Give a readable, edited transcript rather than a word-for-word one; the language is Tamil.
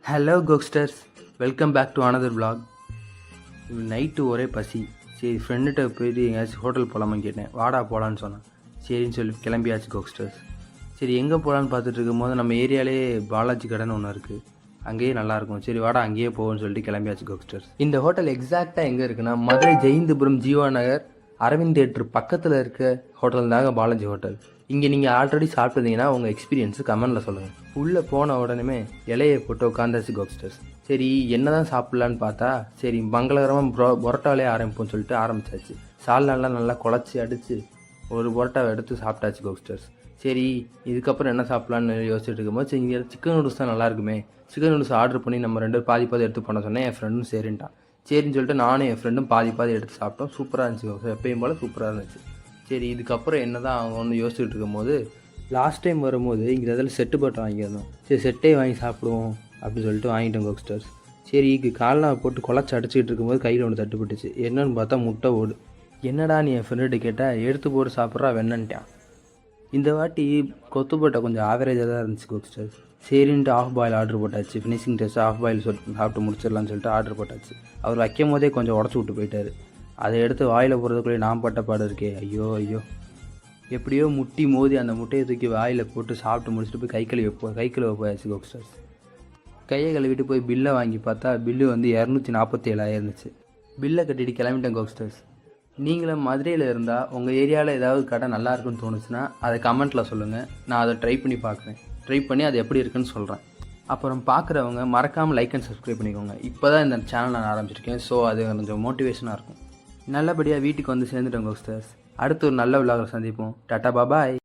ஹலோ கோக்ஸ்டர்ஸ், welcome back to another vlog. Night ஒரே பசி. சரி ஃப்ரெண்டுகிட்ட போயிட்டு எங்கேயாச்சும் ஹோட்டல் போகலாமான்னு கேட்டேன். வாடா போகலான்னு சொன்னான். சரின்னு சொல்லி கிளம்பியாச்சு கோக்ஸ்டர்ஸ். சரி எங்கே போகலான்னு பார்த்துட்டு இருக்கும்போது நம்ம ஏரியாலே பாலாஜி கடைன்னு ஒன்று இருக்குது. அங்கேயே நல்லாயிருக்கும். சரி வாடா அங்கேயே போவோன்னு சொல்லிட்டு கிளம்பியாச்சு கோக்ஸ்டர்ஸ். இந்த ஹோட்டல் எக்ஸாக்டாக எங்கே இருக்குன்னா மதுரை ஜெயந்திபுரம் ஜீவா நகர் அரவிந்த் தேட்டர் பக்கத்தில் இருக்க ஹோட்டல் தாங்க பாலாஜி ஹோட்டல். இங்கே நீங்கள் ஆல்ரெடி சாப்பிட்டீங்கன்னா உங்கள் எக்ஸ்பீரியன்ஸு கமெண்டில் சொல்லுங்கள். உள்ளே போன உடனே இலையை போட்டு உட்காந்தாச்சு கோக்ஸ்டர்ஸ். சரி என்ன தான் சாப்பிட்லான்னு பார்த்தா சரி மங்களகரமாக பொரோட்டாலே ஆரம்பிப்போம்னு சொல்லிட்டு ஆரம்பித்தாச்சு. சால்னாலாம் நல்லா குழச்சி அடித்து ஒரு பொரோட்டாவை எடுத்து சாப்பிட்டாச்சு கோக்ஸ்டர்ஸ். சரி இதுக்கப்புறம் என்ன சாப்பிட்லான்னு யோசிச்சுட்டு இருக்கும்போது சரி இங்கே சிக்கன் நூடுல்ஸ் தான் நல்லாயிருக்குமே, சிக்கன் நூடுல்ஸ் ஆர்டர் பண்ணி நம்ம ரெண்டு பாதி எடுத்து பண்ண சொன்னேன். என் ஃப்ரெண்டும் சரின்ட்டான். சரின்னு சொல்லிட்டு நானும் என் ஃப்ரெண்டும் பாதி எடுத்து சாப்பிட்டோம். சூப்பராக இருந்துச்சு கோக்ஸ்டர், எப்பயும் போல் சூப்பராக இருந்துச்சு. சரி இதுக்கப்புறம் என்ன தான் அவங்க ஒன்று யோசிச்சுட்டு இருக்கும்போது லாஸ்ட் டைம் வரும்போது இங்கே இதில் செட்டு போட்டு வாங்கியிருந்தோம். சரி செட்டே வாங்கி சாப்பிடுவோம் அப்படின்னு சொல்லிட்டு வாங்கிட்டோம் கோக்ஸ்டர்ஸ். சரி கால்னா போட்டு குழச்சி அடிச்சுக்கிட்டு இருக்கும்போது கையில் ஒன்று தட்டுப்பட்டுச்சு. என்னன்னு பார்த்தா முட்டை ஓடு. என்னடா நீ என் ஃப்ரெண்டுகிட்ட கேட்டால் எடுத்து போட்டு சாப்பிட்றா வெண்ணன்ட்டான். இந்த வாட்டி கொத்துப்பட்டை கொஞ்சம் ஆவரேஜாக தான் இருந்துச்சு கோக்ஸ்டர்ஸ். சரின்ட்டு ஆஃப் பாயில் ஆர்டர் போட்டாச்சு. ஃபினிஷிங் டெஸ்ட் ஆஃப் பாயில் சாப்பிட்டு முடிச்சிடலான்னு சொல்லிட்டு ஆர்டர் போட்டாச்சு. அவர் வைக்கும் போதே கொஞ்சம் உடச்சி விட்டு போயிட்டார். அதை எடுத்து வாயில் போடுறதுக்குள்ளே நான் பட்ட பாடு இருக்கே, ஐயோ எப்படியோ முட்டி மோதி அந்த முட்டையை தூக்கி வாயில் போட்டு சாப்பிட்டு முடிச்சுட்டு போய் கை கழுவ போயாச்சு கோக்ஸ்டர்ஸ். கையை கழுவிட்டு போய் பில்லை வாங்கி பார்த்தா பில்லு வந்து 247 இருந்துச்சு. பில்லை கட்டிட்டு கிளம்பிட்டேன் கோக்ஸ்டர்ஸ். நீங்களும் மதுரையில் இருந்தால் உங்கள் ஏரியாவில் ஏதாவது கடை நல்லா இருக்குன்னு தோணுச்சுன்னா அதை கமெண்ட்டில் சொல்லுங்கள். நான் அதை ட்ரை பண்ணி பார்க்குறேன். ட்ரை பண்ணி அது எப்படி இருக்குன்னு சொல்கிறேன். அப்புறம் பார்க்குறவங்க மறக்காமல் லைக் அண்ட் சப்ஸ்கிரைப் பண்ணிக்கோங்க. இப்போ தான் இந்த சேனல் நான் ஆரம்பிச்சிருக்கேன். ஸோ அது கொஞ்சம் மோட்டிவேஷனாக இருக்கும். நல்லபடியாக வீட்டுக்கு வந்து சேர்ந்துட்டோம் கோக்ஸ்டர்ஸ். அடுத்து ஒரு நல்ல விழாவில் சந்திப்போம். டாட்டா பாய்.